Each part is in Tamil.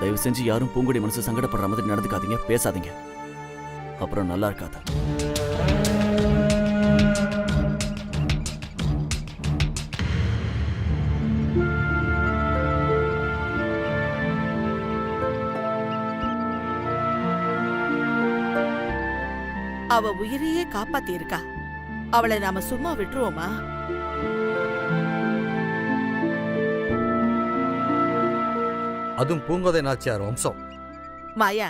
தயவு செஞ்சு யாரும் பூங்குடி மனசு சங்கடப்படுற மாதிரி நடந்துக்காதீங்க, பேசாதீங்க. அப்புறம் நல்லா இருக்காது. அவ உயிரையே காப்பாத்தி இருக்கா. அவளை நாம சும்மா விட்டுருவோமா? அதுவும் பூங்கோதை நாச்சியார் வம்சம். மாயா,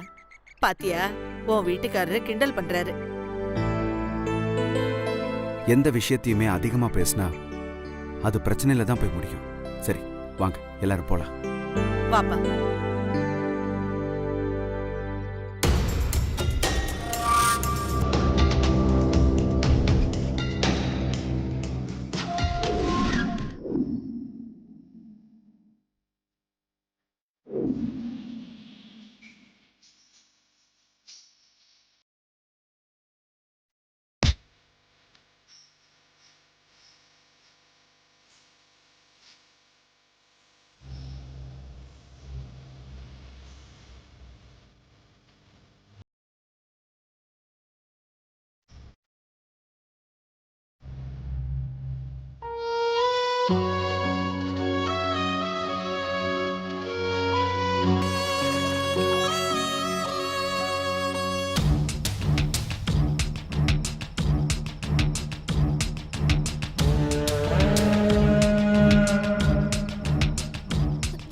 பாத்தியா, உன் வீட்டுக்காரரு கிண்டல் பண்றாரு. எந்த விஷயத்தையுமே அதிகமா பேசினா அது பிரச்சனையில தான் போய் முடியும். சரி வாங்க எல்லாரும் போலாம். வாப்பா.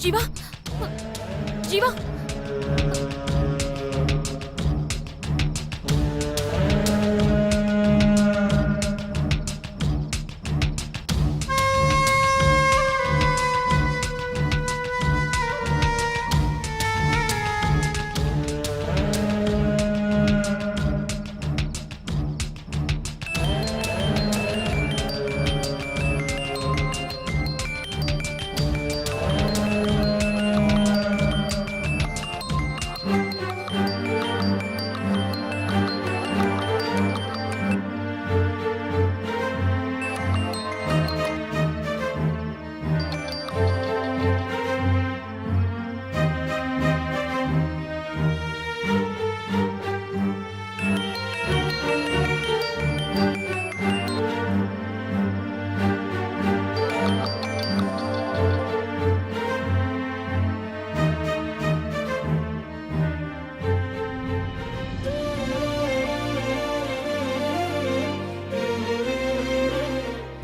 ஜீவா, ஜீவா,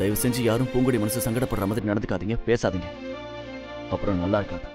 தயவு செஞ்சு யாரும் பூங்குடி மனசு சங்கடப்படுற மாதிரி நடந்துக்காதீங்க, பேசாதீங்க. அப்புறம் நல்லா இருக்காது.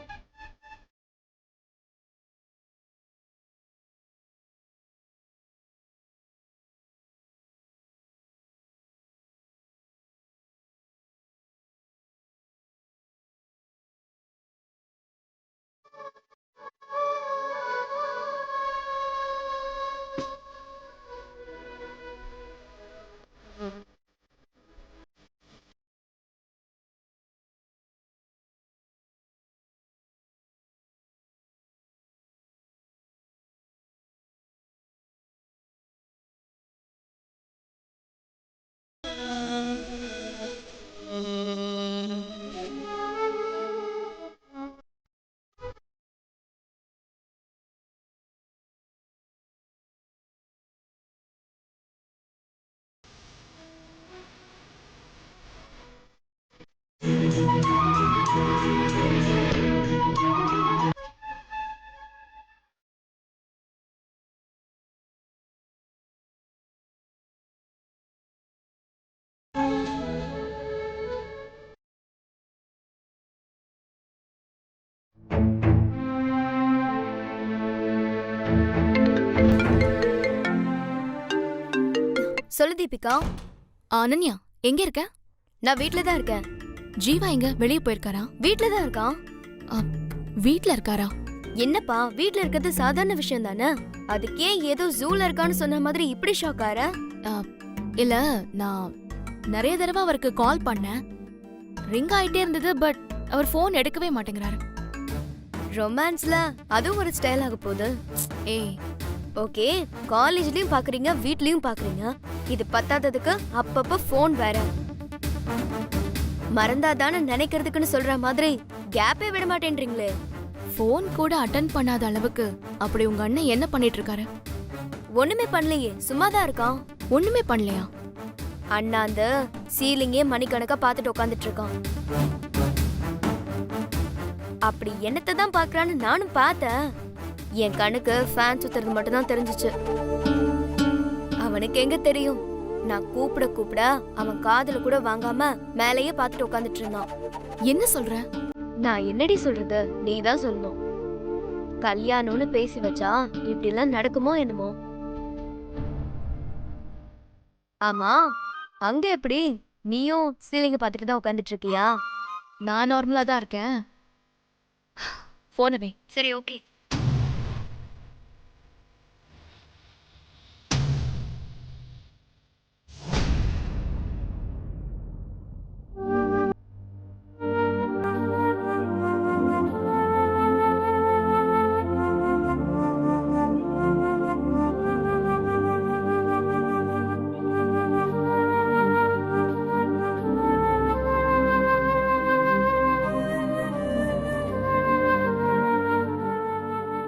சொல்லு தீபிகா. அனன்யா, எங்க இருக்க? நான் வீட்ல தான் இருக்கேன். ஜீவா எங்க? வெளியே போயிருக்காரா? வீட்ல தான் இருக்கான். வீட்ல இருக்காரா? என்னப்பா, வீட்ல இருக்கிறது சாதாரண விஷயம் தானே, அதுக்கே ஏதோ ஜூல இருக்கான்னு சொன்ன மாதிரி இப்படி ஷாக் ஆற? இல்ல, நான் நிறைய தடவை அவருக்கு கால் பண்ணேன், ரிங் ஆயிட்டே இருந்தது. பட் அவர் போன் எடுக்கவே மாட்டேங்கிறாரு. ரொமான்ஸ்ல அதுவும் ஒரு ஸ்டைல் ஆக போகுது. ஏய், ஓகே, காலேஜ்லயும் பாக்குறீங்க, வீட்லயும் பாக்குறீங்க, இது பத்தாததுக்கு அப்பப்ப போன் வேற. மறந்தாதானே நினைக்கிறதுக்குன்னு சொல்ற மாதிரி கேப்பே விட மாட்டேன்றீங்களே. ஃபோன் கூட அட்டன் பண்ணாத அளவுக்கு அப்படி உங்க அண்ணன் என்ன பண்ணிட்டு இருக்காரு? ஒண்ணுமே பண்ணலையே, சும்மாதான் இருக்கான். ஒண்ணுமே பண்ணலையா? அண்ணா அந்த சீலிங்கே மணிக்கணக்கா பார்த்துட்டு உட்காந்துட்டு இருக்கான். அப்படி என்னத்தை தான் பாக்குறான்னு நானும் பார்த்தேன். என் கண்ணுக்கு ஃபேன் சுத்துறது மட்டும் தான் தெரிஞ்சுச்சு. அவனுக்கு எங்க தெரியும், நான் கூப்பிட கூப்பிட அவன் காதுல கூட வாங்காம மேலேயே பார்த்துட்டு உட்காந்துட்டு இருந்தான். என்ன சொல்ற? நான் என்னடி சொல்றது, நீ தான் சொல்லணும். கல்யாணம்னு பேசி வச்சா இப்படி எல்லாம் நடக்குமோ என்னமோ. ஆமா, அங்க எப்படி? நீயும் சீலிங்க பார்த்துட்டு தான் உட்காந்துட்டு இருக்கியா? நான் நார்மலா தான் இருக்கேன். போனவே. சரி, ஓகே.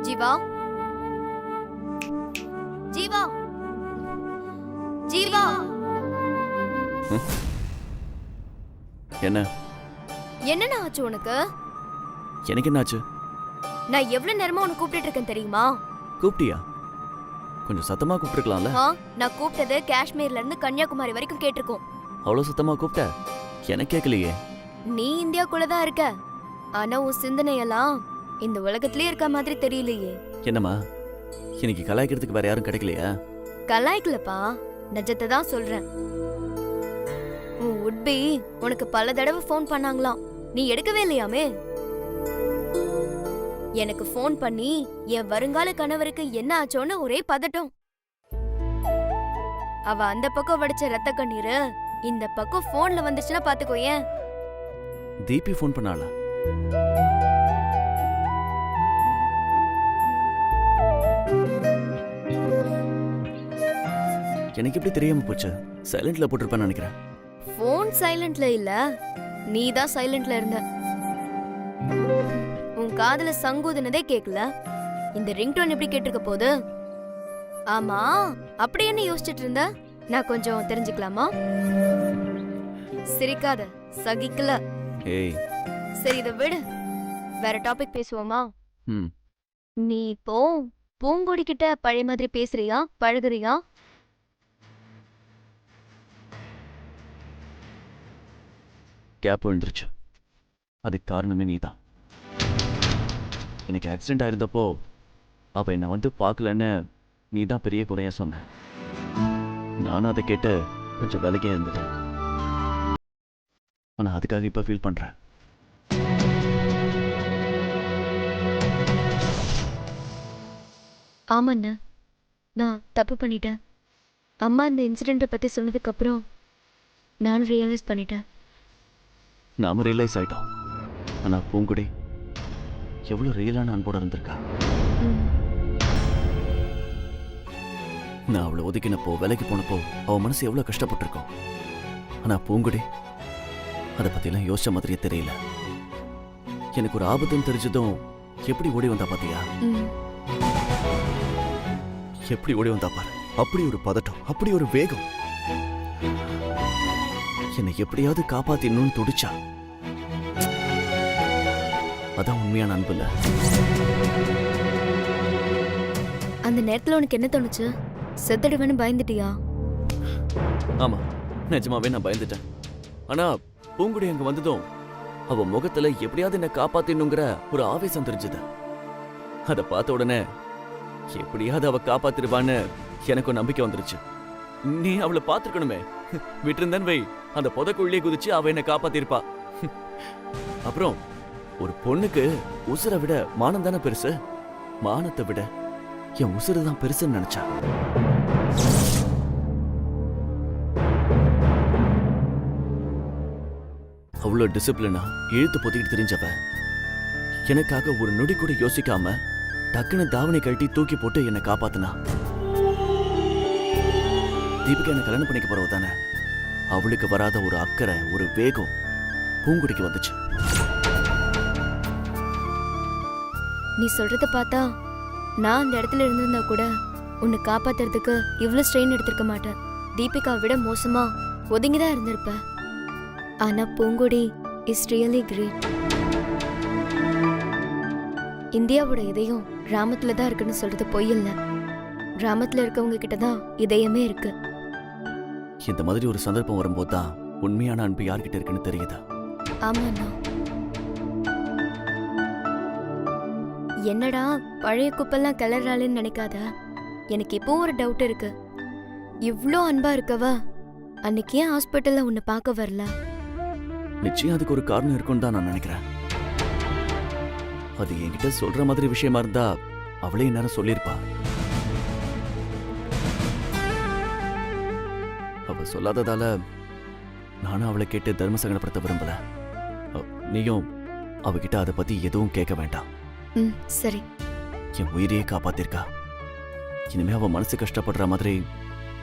ஜீவா, ஜீவா, ஜீவா. என்ன என்னண்ணா ஆச்சு உனக்கு? எனக்கு என்னாச்சு? நான் எவ்வளவு நேரமா உனக்கு கூப்பிட்டு இருக்கேன் தெரியுமா? கூப்பிட்டியா? கொஞ்சம் சத்தமா கூப்பிட்டுருக்கலாம்ல. நான் கூப்பிட்டது காஷ்மீர்ல இருந்து கன்னியாகுமரி வரைக்கும் கேட்டிருக்கோம். அவ்வளோ சத்தமா கூப்பிட்ட? எனக்கு கேட்கலையே. நீ இந்தியாக்குள்ள தான் இருக்க, ஆனா உன் சிந்தனையெல்லாம் இந்த உலகத்திலே இருக்க மாதிரி தெரியலையே. என்னம்மா, இன்னைக்கு கலாய்க்கிறதுக்கு வேற யாரும் கிடைக்கலையா? கலாய்க்கலப்பா, நிஜத்தை தான் சொல்றேன். உன் உட்பி உனக்கு பல தடவை ஃபோன் பண்ணாங்களாம், நீ எடுக்கவே இல்லையாமே. எனக்கு ஃபோன் பண்ணி என் வருங்கால கணவருக்கு என்ன ஆச்சோன்னு ஒரே பதட்டம். அவ அந்த பக்கம் வடிச்ச ரத்த கண்ணீரு இந்த பக்கம் ஃபோன்ல வந்துச்சுன்னா பாத்துக்கோ. ஏன் தீபி ஃபோன் பண்ணாளா? எனக்கு எப்படி தெரியாம போச்சு? சைலண்ட்ல போட்டிருப்பேன்னு நினைக்கிறேன். ஃபோன் சைலண்ட்ல இல்ல, நீ தான் சைலண்ட்ல இருந்த. உன் காதுல சங்கூதுனதே கேக்கல, இந்த ரிங்டோன் எப்படி கேட்டிருக்க போது? ஆமா, அப்படி என்ன யோசிச்சுட்டு இருந்த? நான் கொஞ்சம் தெரிஞ்சுக்கலாமா? சிரிக்காத, சகிக்கல. ஏய், சரி இத விடு, வேற டாபிக் பேசுவோமா? ம். நீ இப்போ பூங்கொடி கிட்ட பழைய மாதிரி பேசுறியா, பழகுறியா? கேப் விழுந்துருச்சு. அதுக்கு காரணமே நீ தான். எனக்கு ஆக்சிடென்ட் ஆயிருந்தப்போ அப்ப என்னை வந்து பார்க்கலன்னு நீ தான் பெரிய குறையா சொன்ன. நானும் அதை கேட்டு கொஞ்சம் விலகே இருந்தேன். ஆனா அதுக்காக இப்ப ஃபீல் பண்றேன். ஆமாண்ணா, நான் தப்பு பண்ணிட்டேன். அம்மா இந்த இன்சிடென்ட்டை பத்தி சொன்னதுக்கு அப்புறம் நான் ரியலைஸ் பண்ணிட்டேன். நாம ரியலைஸ் ஆயிட்டோம். ஆனா பூங்குடி எவ்வளவு ரியலான அன்போட இருந்திருக்கா. நான் அவளை ஒதுக்கினப்போ, விலைக்கு போனப்போ அவ மனசு எவ்வளவு கஷ்டப்பட்டிருக்கோம். ஆனா பூங்குடி அதை பத்திலாம் யோசிச்ச மாதிரியே தெரியல. எனக்கு ஒரு ஆபத்துன்னு தெரிஞ்சதும் எப்படி ஓடி வந்தா பாத்தியா? எப்படி ஓடி வந்தா பாரு. அப்படி ஒரு பதட்டம், அப்படி ஒரு வேகம். என்னை எப்படியாவது காப்பாத்திடணும்னு துடிச்சா. அதான் உண்மையான அன்பு இல்ல. அந்த நேரத்துல உனக்கு என்ன தோணுச்சு? செத்துடுவேன்னு பயந்துட்டியா? ஆமா, நிஜமாவே நான் பயந்துட்டேன். ஆனா பூங்குடி அங்க வந்ததும் அவ முகத்துல எப்படியாவது என்ன காப்பாத்திடணுங்கிற ஒரு ஆவேசம் தெரிஞ்சது. அதை பார்த்த உடனே எப்படியாவது அவ காப்பாத்திருவான்னு எனக்கு நம்பிக்கை வந்துருச்சு. நீ அவளை பார்த்துருக்கணுமே. விட்டிருந்தேன் வை, அந்த புதைக்குள்ளே குதிச்சு அவ என்ன காப்பாத்திருப்பா. அப்புறம் ஒரு பொண்ணுக்கு உசுரை விட மானம் தானே பெருசு. மானத்தை விட என் உசுறு தான் பெருசுன்னு நினைச்சா. அவ்வளோ டிசிப்ளினா இழுத்து பொத்திக்கிட்டு தெரிஞ்சவ எனக்காக ஒரு நொடி கூட யோசிக்காம டக்குன்னு தாவணை கழட்டி தூக்கி போட்டு என்னை காப்பாத்தினா. தீபிகா என்ன கல்யாணம் பண்ணிக்க போறவ தானே. அவளுக்கு வராத ஒரு அக்கறை, ஒரு வேகம் பூங்குடிக்கு வந்துச்சு. நீ சொல்றத பார்த்தா நான் அந்த இடத்துல இருந்திருந்தா கூட உன்னை காப்பாத்துறதுக்கு இவ்வளவு ஸ்ட்ரெயின் எடுத்திருக்க மாட்டேன். தீபிகா விட மோசமா ஒதுங்கிதான் இருந்திருப்ப. ஆனா பூங்கொடி இஸ் ரியலி கிரேட். இந்தியாவோட இதயம் கிராமத்துல தான் இருக்குன்னு சொல்றது பொய் இல்ல. கிராமத்துல இருக்கவங்க கிட்ட தான் இதயமே இருக்கு. இந்த மாதிரி ஒரு சந்தர்ப்பம் வரும்போது தான் உண்மையான அன்பு யார்கிட்ட இருக்குன்னு தெரியுது. ஆமாண்ணா. என்னடா பழைய குப்பெல்லாம் கிளறாளேன்னு நினைக்காத. எனக்கு இப்போ ஒரு டவுட் இருக்கு. இவ்ளோ அன்பா இருக்கவா அன்னைக்கு ஏன் ஹாஸ்பிட்டல்ல உன்னை பார்க்க வரல? நிச்சயம் அதுக்கு ஒரு காரணம் இருக்குன்னு தான் நான் நினைக்கிறேன். அது என்கிட்ட சொல்ற மாதிரி விஷயமா இருந்தா அவளே நேரம் சொல்லியிருப்பா. அவ சொல்லாததால நானும் அவளை கேட்டு தர்ம சங்கடப்படுத்த விரும்பல. நீயும் அவகிட்ட அதை பத்தி எதுவும் கேட்க வேண்டாம். சரி. என் உயிரையே காப்பாத்திருக்கா. இனிமே அவ மனசு கஷ்டப்படுற மாதிரி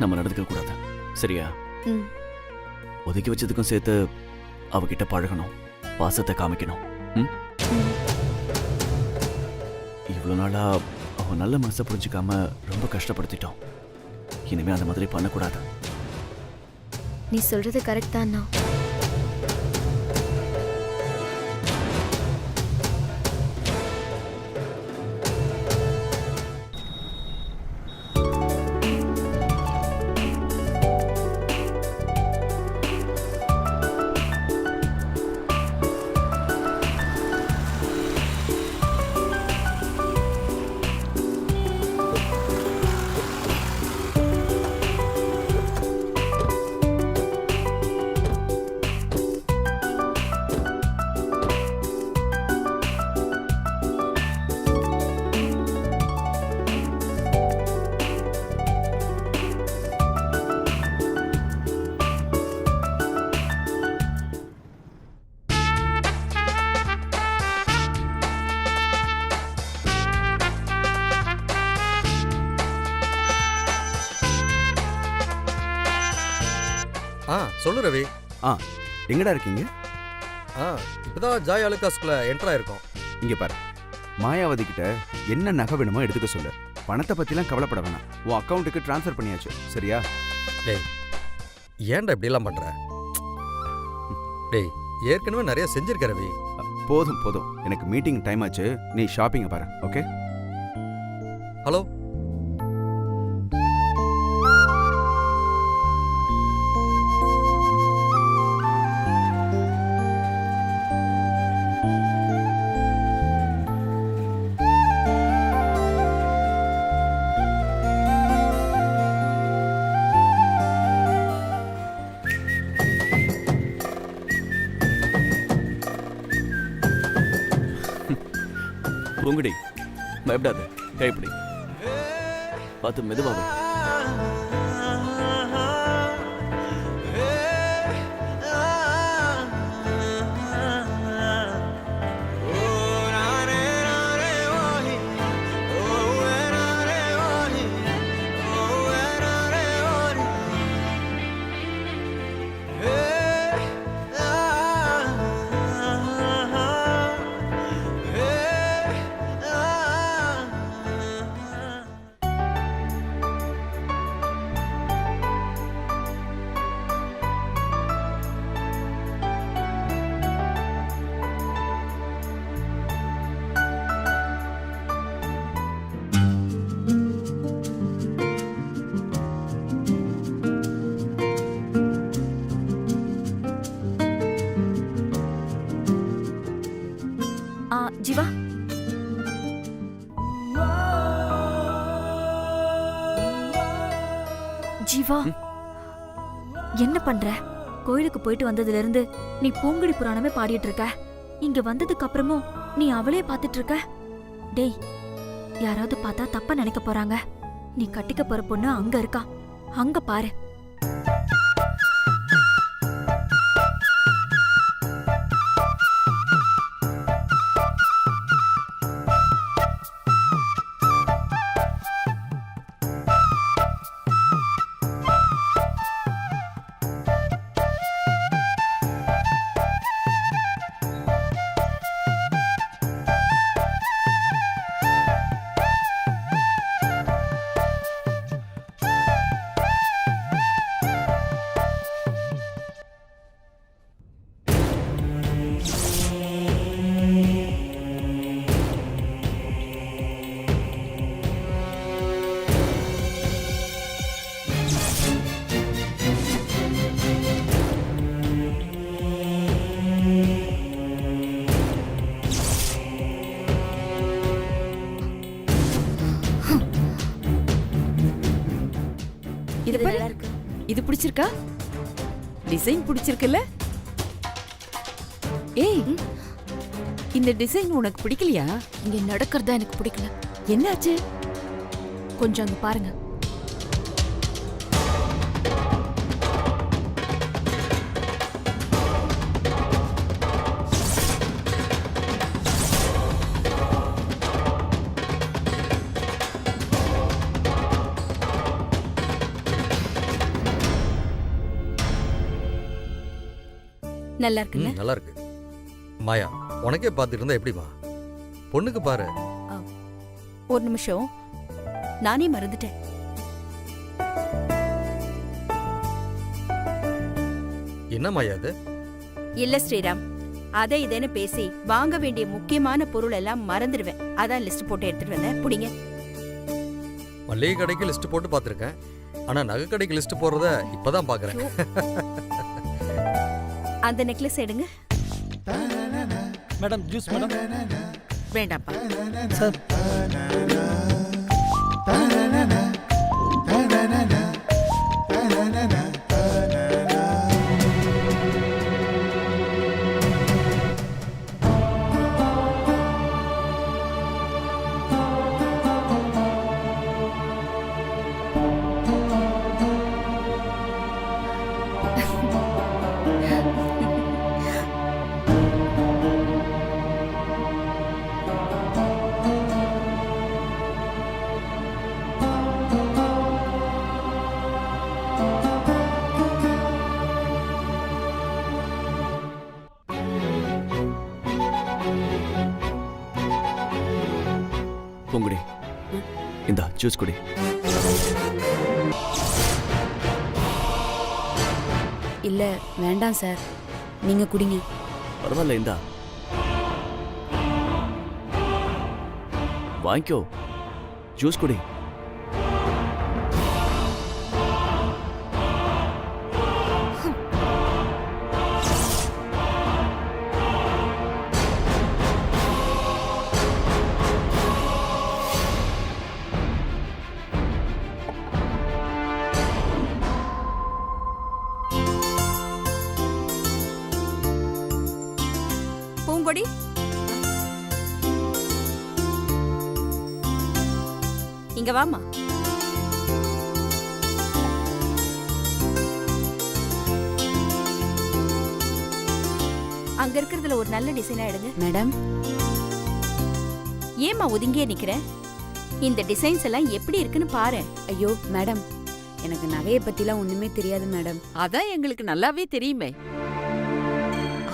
நம்ம நடந்துக்க கூடாது, சரியா? ஒதுக்கி வச்சதுக்கும் சேர்த்து அவகிட்ட பழகணும், பாசத்தை காமிக்கணும். இவ்வளவு நாளா அவ நல்ல மனசை புரிஞ்சுக்காம ரொம்ப கஷ்டப்படுத்திட்டோம். இனிமே அந்த மாதிரி பண்ணக்கூடாது. நீ சொல்றது கரெக்ட் தான். சொல்லு ரவி. எங்கடா இருக்கீங்க? இப்பதான் ஜாய் அலுகாஸ்குள்ள என்டர் ஆயிருக்கோம். இங்க பாரு, மாயாவதி கிட்ட என்ன நகை வேணுமோ எடுத்துக்க சொல்லு. பணத்தை பத்திலாம் கவலைப்பட வேணாம். உன் அக்கௌண்ட்டுக்கு டிரான்ஸ்ஃபர் பண்ணியாச்சு, சரியா? டேய், ஏன்டா இப்படி எல்லாம் பண்ற? டேய், ஏற்கனவே நிறைய செஞ்சிருக்க ரவி. போதும் போதும், எனக்கு மீட்டிங் டைம் ஆச்சு. நீ ஷாப்பிங்க பாரு, ஓகே? ஹலோ. பூங்குடி, பயப்படாத, கைப்பிடி. பார்த்து மெதுவாவே. ஜீவா, ஜீவா, என்ன பண்ற? கோயிலுக்கு போயிட்டு வந்ததுல இருந்து நீ பூங்குடி புராணமே பாடிட்டு இருக்க. இங்க வந்ததுக்கு அப்புறமும் நீ அவளே பாத்துட்டு இருக்க. டேய், யாராவது பார்த்தா தப்பா நினைக்க போறாங்க. நீ கட்டிக்க போற பொண்ணு அங்க இருக்கா, அங்க பாரு. இது பாரு. நல்லா இருக்கு. இது பிடிச்சிருக்கா? டிசைன் பிடிச்சிருக்குல்ல? ஏய், இந்த டிசைன் உனக்கு பிடிக்கலையா? இங்க நடக்கிறதா எனக்கு பிடிக்கல. என்னாச்சு? கொஞ்சம் அங்க பாருங்க. நல்லா இருக்குல்ல? நல்லா இருக்கு. மாயா, உனக்கே பார்த்துட்டு இருந்தா எப்படிமா? பொண்ணுக்கு பாரு. ஒரு நிமிஷம், நானே மறந்துட்டேன். என்ன மாயா அது? இல்ல ஸ்ரீராம், அதை இதேன்னு பேசி வாங்க வேண்டிய முக்கியமான பொருள் எல்லாம் மறந்துடுவேன். அதான் லிஸ்ட் போட்டு எடுத்துட்டு வந்தேன். புடிங்க. மல்லிகை கடைக்கு லிஸ்ட் போட்டு பார்த்துருக்கேன். ஆனா நகை கடைக்கு லிஸ்ட் போடுறத இப்பதான் பாக்குறேன். அந்த நெக்லஸ் எடுங்க. Madam juice madam. வேண்டாம்ப்பா. சார் பூங்குடி, இந்தா ஜூஸ் குடி. இல்ல வேண்டாம் சார், நீங்க குடிங்க. பரவாயில்ல, இந்தா வாங்கிக்கோ, ஜூஸ் குடி. பூங்கொடி, இங்க வாமா. அங்க இருக்கிறதுல ஒரு நல்ல டிசைனா எடுங்க. மேடம், ஏமா ஒதுங்கியே நிக்கிற? இந்த டிசைன்ஸ் எல்லாம் எப்படி இருக்குன்னு பாரு. ஐயோ மேடம், எனக்கு நகையை பத்திலாம் ஒண்ணுமே தெரியாது மேடம். அதான் எங்களுக்கு நல்லாவே தெரியுமே.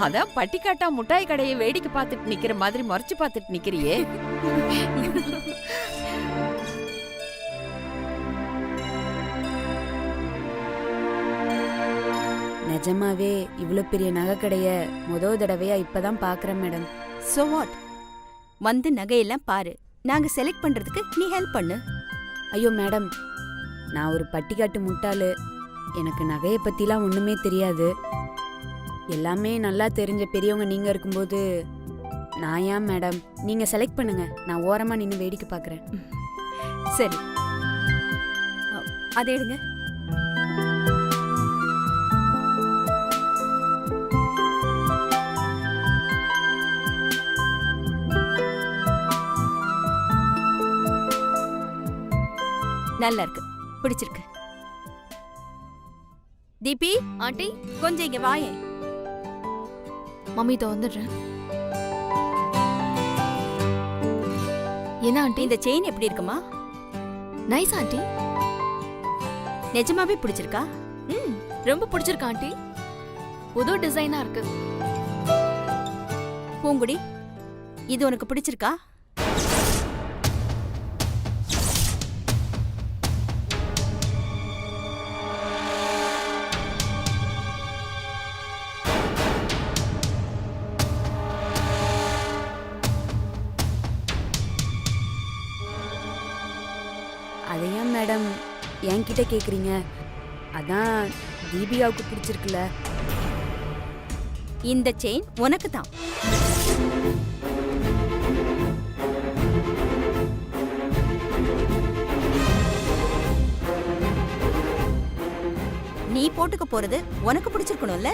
அதான் பட்டிக்காட்டா முட்டாய் கடையை வேடிக்கை பார்த்துட்டு நிக்கிற மாதிரி மறைச்சு பார்த்துட்டு நிக்கிறியே. நிஜமாவே இவ்ளோ பெரிய நகை கடைய முதல் தடவையா இப்பதான் பாக்குறேன் மேடம். So what? வந்து நகையெல்லாம் பாரு. நாங்க செலக்ட் பண்றதுக்கு நீ ஹெல்ப் பண்ணு. ஐயோ மேடம், நான் ஒரு பட்டிக்காட்டு முட்டாளு. எனக்கு நகையை பத்திலாம் ஒண்ணுமே தெரியாது. எல்லாமே நல்லா தெரிஞ்ச பெரியவங்க நீங்க இருக்கும்போது நான் ஏன் மேடம்? நீங்க செலக்ட் பண்ணுங்க, நான் ஓரமா நின்னு வேடிக்கை பாக்குறேன். சரி, அதை எடுங்க. நல்லா இருக்கு, பிடிச்சிருக்கு. தீபி, ஆண்டி, கொஞ்சம் இங்க வாயே. மம்மி இதோ வந்துடுறேன். என்ன ஆண்டி? இந்த செயின் எப்படி இருக்குமா? Nice aunty. நிஜமாவே பிடிச்சிருக்கா? ரொம்ப பிடிச்சிருக்கு ஆண்டி. புது டிசைனா இருக்கு. பூங்குடி, இது உனக்கு பிடிச்சிருக்கா? அதையா மேடம் என்கிட்ட கேக்குறீங்க? அதான் தீபிகாவுக்கு பிடிச்சிருக்குல்ல. இந்த செயின் உனக்கு தான். நீ போட்டுக்க போறது உனக்கு பிடிச்சிருக்கணும்ல.